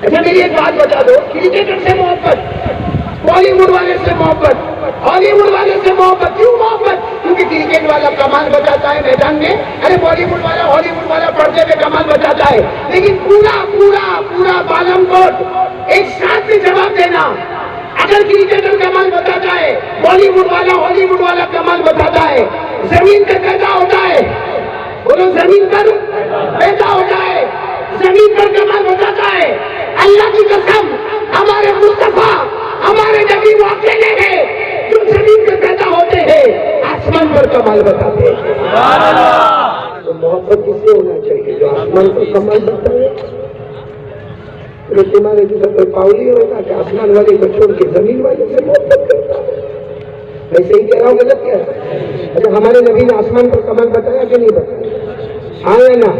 اچھا میری ایک بات بتا دو کرکٹر سے محبت بالی ووڈ والے سے محبت ہالی ووڈ والے سے محبت کیوں محبت کیونکہ کرکٹ والا کمال بتاتا ہے میدان میں ارے بالی ووڈ والا ہالی ووڈ والا پردے میں کمال بتاتا ہے لیکن پورا بالم کوٹ ایک ساتھ میں جواب دینا اگر کرکٹر کمال بتاتا ہے بالی ووڈ والا ہالی ووڈ والا کمال بتاتا ہے زمین پہ پیدا ہوتا ہے بولو زمین پر پیدا ہوتا ہے زمین پر کمال بتاتا ہے اللہ کی قسم ہمارے مصطفیٰ ہمارے نبی وہ اکیلے ہیں جو زمین پہ پیدا ہوتے ہیں آسمان پر کمال بتاتے ہیں تو محبت کس سے ہونا چاہیے؟ جو آسمان کو کمال بنتا ہے. تمہارے جیسا کوئی پاؤلی ہوگا کہ آسمان والے کو چھوڑ کے زمین والے سے محبت کرتا ہے. میں صحیح کہہ رہا ہوں غلط کہہ رہا ہوں؟ اچھا ہمارے نبی نے آسمان پر کمال بتایا کہ نہیں بتایا؟ ہاں یا نا؟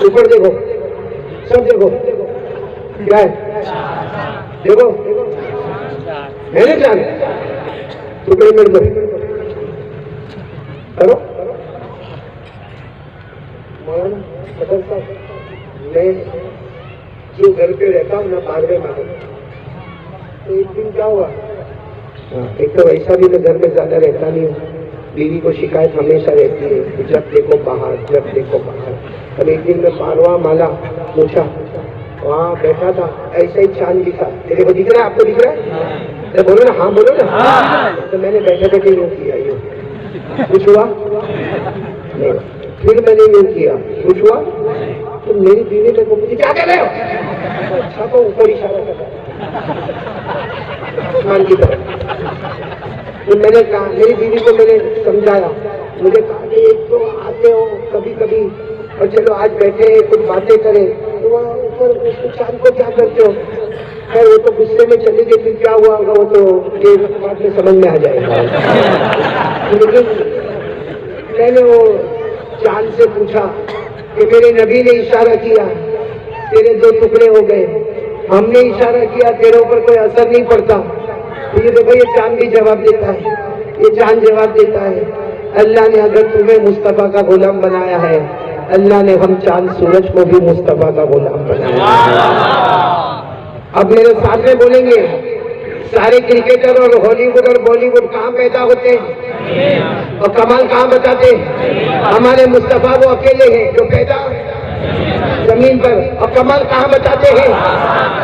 اوپر دیکھو، سب دیکھو کیا ہے، دیکھو میں نے جان ٹکڑے مر دو کرو. مولانا صدر صاحب میں جو گھر پہ رہتا ہوں نا 12ویں ماہ، تو ایک دن کیا ہوا، ایک تو ایسا بھی میں گھر میں زیادہ رہتا نہیں ہوں، بیوی کو شکایت ہمیشہ رہتی ہے کہ جب دیکھو باہر جب دیکھو باہر. اب ایک دن میں 12واں مالا پوچھا، وہاں بیٹھا تھا، ایسا ہی چاند دکھا. تیرے کو دکھ رہا ہے؟ آپ کو دکھ رہا ہے؟ بولو نا، ہاں بولو نا. تو میں نے بیٹھے بیٹھے یوں کیا، یوں کچھ ہوا نہیں. پھر میں نے یوں کیا، کچھ ہوا. تو میری بیوی نے مجھے کیا کر رہے ہو؟ اچھا تو اوپر اشارہ کر رہا آسمان کی طرف. تو میں نے کہا، میری بیوی کو میں نے سمجھایا، مجھے کہا کہ ایک تو آتے ہو کبھی کبھی اور چلو آج بیٹھے کچھ باتیں کریں، تو وہاں اوپر اس چاند کو کیا کرتے ہو؟ خیر وہ تو غصے میں چلی گئی، پھر کیا ہوا ہوگا وہ تو یہ بات میں سمجھ میں آ جائے گا. لیکن میں نے وہ چاند سے پوچھا کہ میرے نبی نے اشارہ کیا تیرے 2 ٹکڑے ہو گئے، ہم نے اشارہ کیا تیرے اوپر کوئی اثر نہیں پڑتا. یہ دیکھو یہ چاند بھی جواب دیتا ہے، یہ چاند جواب دیتا ہے. اللہ نے اگر تمہیں مصطفیٰ کا غلام بنایا ہے، اللہ نے ہم چاند سورج کو بھی مصطفیٰ کا غلام بنایا ہے. اب میرے ساتھ میں بولیں گے، سارے کرکٹر اور ہالی ووڈ اور بالی ووڈ کہاں پیدا ہوتے ہیں اور کمال کہاں بتاتے ہیں؟ ہمارے مصطفیٰ وہ اکیلے ہیں جو پیدا زمین پر، اور کمال کہاں بتاتے ہیں؟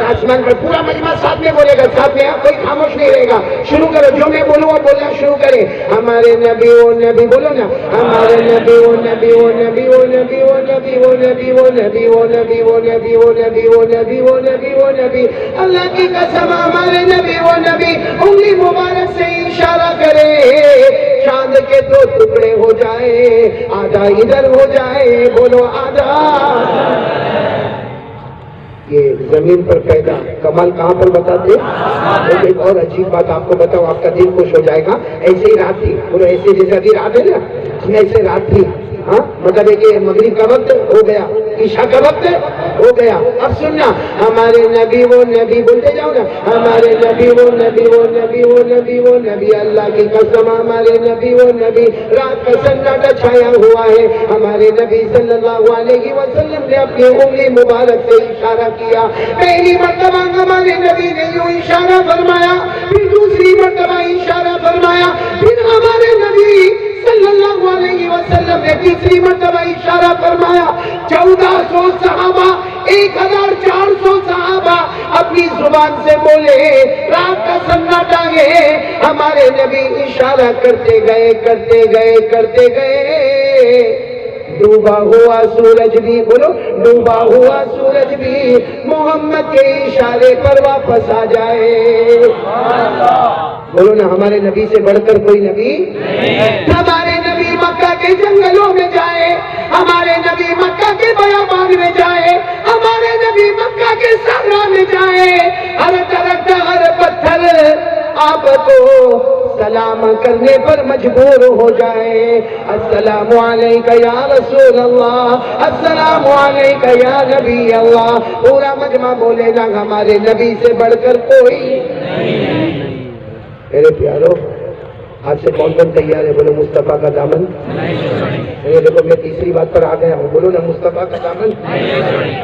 آسمان پر. پورا مجمع ساتھ میں بولے گا، ساتھ میں کوئی خاموش نہیں رہے گا. شروع کرو، جو میں بولوں وہ بولنا شروع کرے. ہمارے نبی وہ نبی، بولو نا، ہمارے نبی وہ نبی وہ نبی وہ نبی وہ نبی وہ نبی وہ نبی وہ نبی وہ نبی وہ نبی وہ نبی وہ نبی وہ نبی. اللہ کی قسم ہمارے نبی وہ نبی انگلی مبارک سے اشارہ کرے، چاند کے 2 ٹکڑے ہو جائے، آدھا ادھر ہو جائے، بولو آدھا. یہ زمین پر پیدا کمال کہاں پر بتاتے؟ ایک اور عجیب بات آپ کو بتاؤ، آپ کا دل خوش ہو جائے گا. ایسے ہی رات تھی، پورا ایسے جیسے ابھی رات ہے نا، ایسے رات تھی. ہاں مطلب ہے کہ مغرب کا وقت ہو گیا، عشاء کا وقت ہو گیا. اب سننا، ہمارے نبی وہ نبی، بولتے جاؤ نا، ہمارے نبی وہ نبی وہ نبی وہ نبی وہ نبی. اللہ کی قسم ہمارے نبی وہ نبی، رات کا سناٹا چھایا ہوا ہے. ہمارے نبی صلی اللہ علیہ وسلم نے اپنی انگلی مبارک سے اشارہ کیا. پہلی مرتبہ ہمارے نبی نے یوں اشارہ فرمایا، پھر دوسری مرتبہ اشارہ فرمایا، پھر ہمارے نبی صلی اللہ علیہ وسلم نے تیسری مرتبہ اشارہ فرمایا. 1400 صحابہ، 1400 صحابہ اپنی زبان سے بولے. رات کا سناٹا ہے، ہمارے نبی اشارہ کرتے گئے کرتے گئے کرتے گئے. ڈوبا ہوا سورج بھی، بولو ڈوبا ہوا سورج بھی محمد کے اشارے پر واپس آ جائے. بولو نا، ہمارے نبی سے بڑھ کر کوئی نبی نہیں. ہمارے نبی مکہ کے جنگلوں میں جائے، ہمارے نبی مکہ کے بیابان میں جائے، ہمارے نبی مکہ کے صحرا میں جائے، ہر درخت ہر پتھر آپ کو سلام کرنے پر مجبور ہو جائے. السلام علیکہ یا رسول اللہ، السلام علیکہ یا نبی اللہ. پورا مجمع بولے نا، ہمارے نبی سے بڑھ کر کوئی نہیں. میرے پیارو، آج سے کون کون تیار ہے؟ بولو مصطفیٰ کا دامن. دیکھو میں تیسری بات پر آ گیا ہوں، بولو نا مصطفیٰ کا دامن.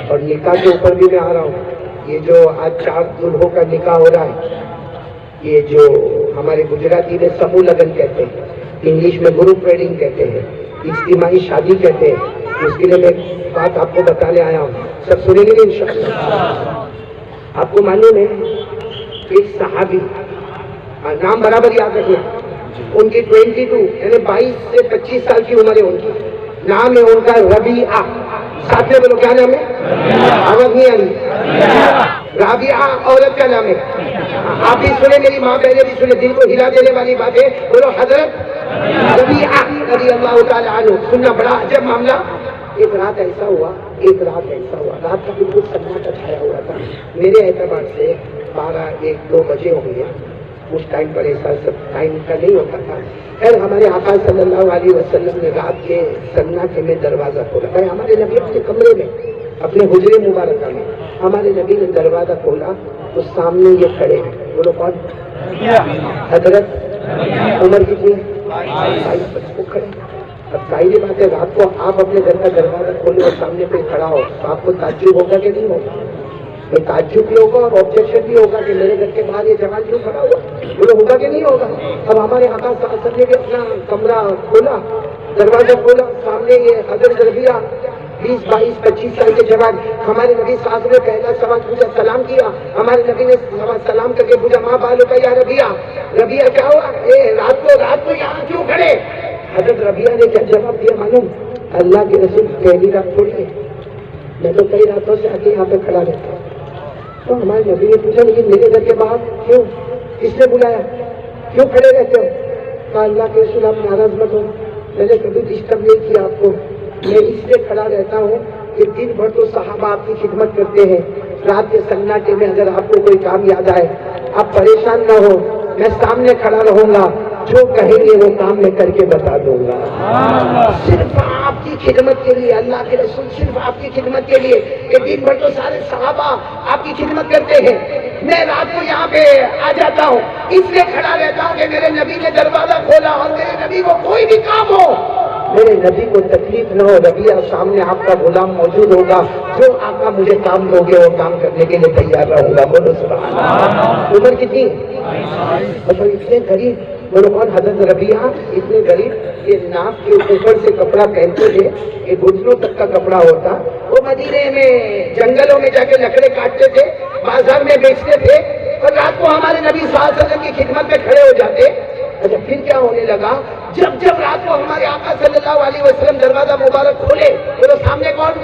اور نکاح کے اوپر بھی میں آ رہا ہوں. یہ جو آج 4 دلہوں کا نکاح ہو رہا ہے، یہ جو ہمارے گجراتی میں سمو لگن کہتے ہیں، انگلش میں گروپ ویڈنگ کہتے ہیں، اجتماعی شادی کہتے ہیں. اس کے لیے میں بات آپ کو بتانے آیا ہوں، سب سنیں گے انشاءاللہ. آپ کو معلوم ہے ایک صحابی، نام برابر یاد رکھنا، ان کی 22 یعنی 22 سے 25 سال کی عمر ہے ان کی. نام ہے ان کا ربیعہ. ساتھ میں بولو کیا نام ہے؟ آواز نہیں آئی. رابعہ عورت کا نام ہے. آپ بھی سنیں، میری ماں بہنیں بھی سنیں، دل کو ہلا دینے والی بات ہے. بولو حضرت ربیعہ رضی اللہ تعالی عنہ. سننا، بڑا عجب معاملہ. ایک رات ایسا ہوا رات کا بالکل سناٹا چھایا ہوا تھا. میرے اعتبار سے 12, 1, 2 بجے ہو گئے. اس ٹائم پر ایسا سب ٹائم کا نہیں ہوتا تھا. خیر ہمارے آقا صلی اللہ علیہ وسلم نے رات کے سناٹے میں دروازہ کھولا. بھائی ہمارے نبی اپنے کمرے میں, اپنے حجرے مبارکہ میں, ہمارے نبی نے دروازہ کھولا تو سامنے یہ کھڑے ہیں. بولو کون؟ حضرت عمر کتنی؟ 22 وہ کھڑے. اب ظاہری بات ہے رات کو آپ اپنے گھر کا دروازہ کھولے اور سامنے کوئی کھڑا ہو تو آپ کو تعجب ہوگا کہ نہیں ہوگا؟ تعجب بھی ہوگا اور آبجیکشن بھی ہوگا کہ میرے گھر کے باہر یہ جوان کیوں کھڑا ہوا, بولو ہوگا کہ نہیں ہوگا؟ اب ہمارے آقا صلی اللہ علیہ وسلم نے بھی اپنا کمرہ کھولا, دروازہ کھولا, سامنے یہ حضرت ربیعہ 20, 22, 25 سال کے جوان. ہمارے نبی صلی اللہ علیہ وسلم نے پہلا سوال پوچھا, سلام کیا. ہمارے نبی نے سلام کر کے پوچھا ماں بالو کا یا ربیعہ کیا ہوا, رات کو یہاں کیوں کھڑے؟ حضرت ربیعہ نے کیا جواب دیا معلوم؟ اللہ کے رسول پہلی رات تھوڑی ہے, میں تو کئی راتوں سے آگے یہاں پہ کھڑا رہتا ہوں. تو ہمارے نبی نے پوچھا لیکن میرے گھر کے باہر کیوں, کس نے بلایا, کیوں کھڑے رہتے ہو؟ کہا اللہ کے رسول آپ ناراض مت ہو, میں نے کبھی ڈسٹرب نہیں کیا آپ کو, میں اس لیے کھڑا رہتا ہوں کہ دن بھر تو صحابہ آپ کی خدمت کرتے ہیں, رات کے سناٹے میں اگر آپ کو کوئی کام یاد آئے آپ پریشان نہ ہو, میں سامنے کھڑا رہوں گا, جو کہیں گے وہ کام میں کر کے بتا دوں گا. صرف آپ کی خدمت کے لیے, اللہ کے رسول صرف آپ کی خدمت کے لیے, کہ دن بھر تو سارے صحابہ آپ کی خدمت کرتے ہیں, میں رات کو یہاں پہ آ جاتا ہوں, اس لیے کھڑا رہتا ہوں کہ میرے نبی نے دروازہ کھولا اور میرے نبی کو کوئی بھی کام ہو, میرے نبی کو تکلیف نہ ہو. ربیعہ سامنے آپ کا غلام موجود ہوگا, جو آقا مجھے کام دو گے وہ کام کرنے کے لیے تیار رہوں گا. بولو سبحان اللہ. عمر کتنی؟ مطلب اتنے غریب, بولو کون؟ حضرت ربیعہ اتنے غریب یہ ناک کے اوپر سے کپڑا پہنتے تھے, یہ گھٹنوں تک کا کپڑا ہوتا. وہ مدینے میں جنگلوں میں جا کے لکڑے کاٹتے تھے, بازار میں بیچتے تھے, اور رات کو ہمارے نبی صلی اللہ علیہ وسلم کی خدمت میں کھڑے ہو جاتے. اچھا پھر کیا ہونے لگا, جب رات کو ہمارے آقا صلی اللہ علیہ وسلم دروازہ مبارک کھولے تو سامنے کون؟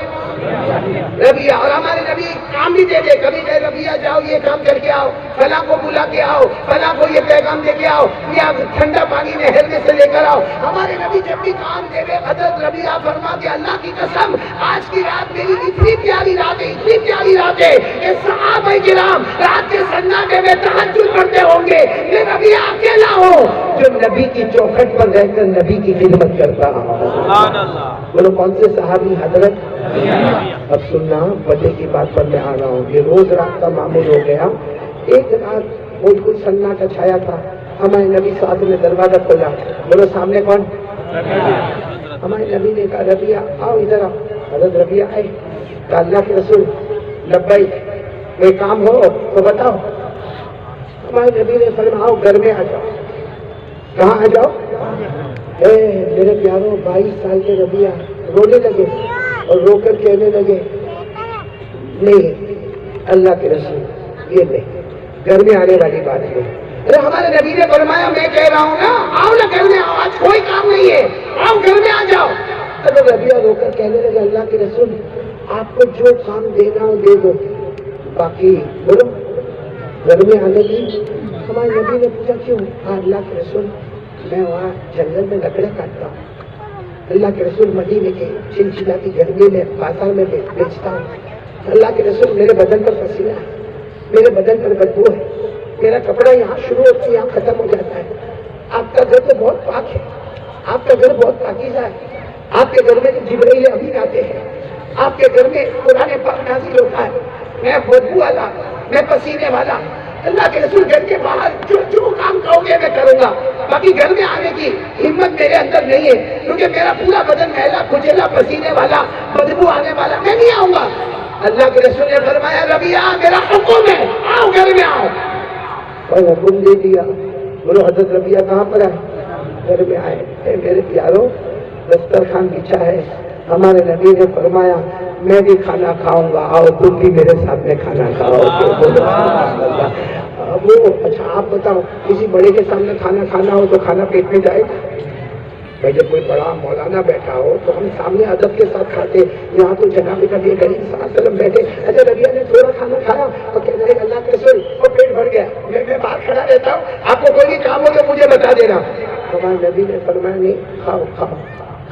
ربیعہ. اور ہمارے نبی کام بھی دے دے, کبھی کہ ربیعہ جاؤ یہ کام کر کے آؤ, فلاں کو بلا کے آؤ, فلاں کو یہ پیغام دے کے آؤ, یا ٹھنڈا پانی نہر میں سے لے کر آؤ. ہمارے نبی جب بھی کام دے دے, حضرت ربیعہ فرماتے اللہ کی قسم آج کی رات میری اتنی پیاری رات ہے کہ صحابہ کرام رات کے سناٹے میں تہجد پڑھتے ہوں گے, میں ربیعہ اکیلا ہوں جو نبی کی چوکھٹ پر رہ کر نبی کی خدمت کرتا ہوں. بولو کون سے صحابی؟ حضرت. اب سننا وجہ کی بات پر میں آ رہا ہوں. یہ روز رات کا معمول ہو گیا. ایک رات بالکل سناٹا چھایا تھا, ہمارے نبی صاحب نے دروازہ کھولا. بولو سامنے کون؟ ہمارے نبی نے کہا ربیعہ آؤ ادھر آؤ. حضرت ربیعہ آئے. کہا اللہ کے رسول لبیک, کوئی کام ہو تو بتاؤ. ہمارے نبی نے فرمایا آؤ گھر میں آ جاؤ. کہاں آ جاؤ؟ میرے پیاروں 22 سال کے ربیعہ رونے لگے اور رو کر کہنے لگے نہیں اللہ کے رسول یہ نہیں, گھر میں آنے والی بات ہے. ارے ہمارے نبی نے فرمایا میں کہہ رہا ہوں نا آؤ نا گھر میں آؤ, آج کوئی کام نہیں ہے, آؤ گھر میں آ جاؤ. ارے ربیعہ رو کر کہنے لگے اللہ کے رسول آپ کو جو کام دینا ہو دے دو, باقی بولو گھر میں آنے کی. ہمارے نبی نے پوچھا کیوں؟ اللہ کے رسول میں وہاں جنگل میں لکڑے کاٹتا ہوں, اللہ کے رسول مدینے کے چلچلا کی گرمی میں بازار میں بیچتا ہوں. اللہ کے رسول میرے بدن پر پسینہ ہے, میرے بدن پر بدبو ہے, میرا کپڑا یہاں شروع ہوتا ہے یہاں ختم ہو جاتا ہے. آپ کا گھر تو بہت پاک ہے, آپ کا گھر بہت پاکیزہ ہے, آپ کے گھر میں جبرائیل امین آتے ہیں, آپ کے گھر میں قرآن پاک نازل ہوتا ہے, میں بدبو والا, میں پسینے والا. اللہ کے رسول گھر کے باہر جو کام کہو گے میں کروں گا, باقی گھر میں آنے کی ہمت میرے اندر نہیں ہے کیونکہ میرا پورا بدن میلا کچیلا پسینے والا بدبو آنے والا, میں نہیں آؤں گا. اللہ کے رسول نے فرمایا ربیعہ میرا حکم ہے آؤ گھر میں آؤ, اور حکم دے دیا. بولو حضرت ربیعہ کہاں پر ہے؟ گھر میں آئے. میرے پیاروں دسترخوان بچھا ہے, ہمارے نبی نے فرمایا میں بھی کھانا کھاؤں گا, آؤ تم بھی میرے ساتھ میں کھانا کھاؤ. وہ اچھا آپ بتاؤ کسی بڑے کے سامنے کھانا کھانا ہو تو کھانا پیٹ میں جائے گا؟ بھائی جب کوئی بڑا مولانا بیٹھا ہو تو ہم سامنے ادب کے ساتھ کھاتے, یہاں تو جناب نبی کریم صلی اللہ علیہ وسلم بیٹھے. اچھا ربیعہ نے تھوڑا کھانا کھایا اور کہنے لگے اللہ کے رسول اور پیٹ بھر گیا, میں باہر کھڑا رہتا ہوں, آپ کو کوئی بھی کام ہو تو مجھے بتا دینا. ہمارے نبی نے فرمایا نہیں کھاؤ کھاؤ.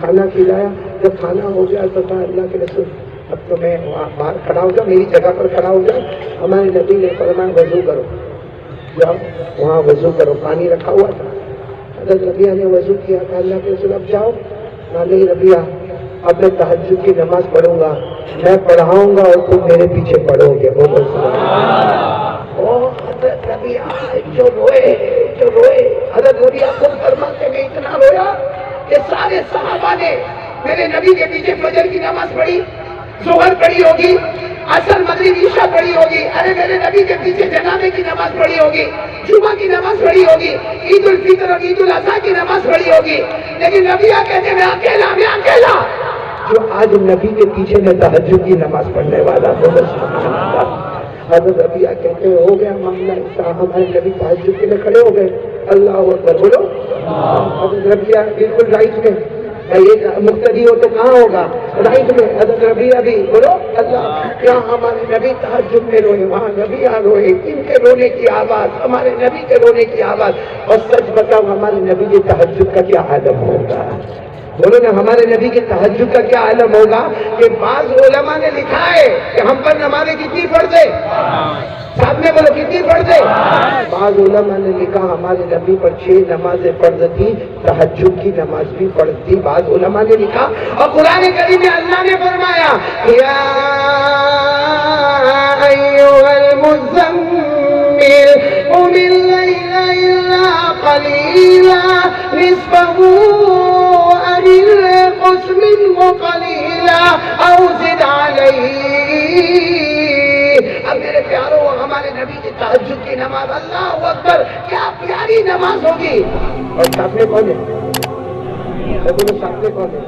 کھانا کھلایا, جب کھانا ہو گیا تو کہا اللہ کے رسول اب تو میں وہاں باہر کھڑا ہو جاؤں، میری جگہ پر کھڑا ہو جاؤں. ہمارے نبی نے فرمایا وضو کرو، جاؤ وہاں وضو کرو. پانی رکھا ہوا تھا. حضرت ربیہ نے وضو کیا. کہا اللہ کے رسول اب جاؤ. کہا نہیں ربیہ، اب میں تہجد کی نماز پڑھوں گا، میں پڑھاؤں گا اور تم میرے پیچھے پڑھو گے. حضرت ربیہ جو روئے حضرت ربیہ خود فرماتے میں اتنا رویا کہ سارے صحابہ نے میرے نبی کے پیچھے فجر کی نماز پڑھی، ظہر پڑھی ہوگی، عصر مغرب عشاء پڑھی ہوگی، ارے میرے نبی کے پیچھے جنازے کی نماز پڑھی ہوگی، جمعہ کی نماز پڑھی ہوگی، عید الفطر اور عید الاضحیٰ کی نماز پڑھی ہوگی. لیکن ربیہ کہتے میں اکیلا جو آج نبی کے پیچھے میں تہجد کی نماز پڑھنے والا. حضرت ربیہ کہتے ہیں ہو گیا معاملہ ایسا، ہمارے نبی تہجد کے لیے کھڑے ہو گئے. اللہ اکبر بولو. حضرت ربیہ بالکل رائٹ میں، مقتدی ہو تو کہاں ہوگا؟ رائٹ میں. حضرت ربیہ بھی بولو اللہ. کیا ہمارے نبی تہجد میں روئے، وہاں نبی روئے، ان کے رونے کی آواز، ہمارے نبی کے رونے کی آواز. اور سچ بتاؤ ہمارے نبی کے تہجد کا کیا عالم ہوگا؟ بولو نا ہمارے نبی کے تہجد کا کیا عالم ہوگا؟ کہ بعض علماء نے لکھا ہے کہ ہم پر نمازیں کتنی فرض ہے، ساتھ میں بولو کتنی فرض ہے. بعض علماء نے لکھا ہمارے نبی پر 6 نمازیں فرض تھی، تہجد کی نماز بھی فرض تھی. بعض علماء نے لکھا. اور قرآن کریم میں اللہ نے فرمایا یا ایھا المزمل قم اللیل الا قلیلا نصفہ او انقص منہ قلیلا او زد علیہ. اب میرے پیاروں ہمارے نبی کی تہجد کی نماز اللہ اکبر کیا پیاری نماز ہوگی. اور ساتھ میں کون ہے؟ ساتھ میں کون ہے؟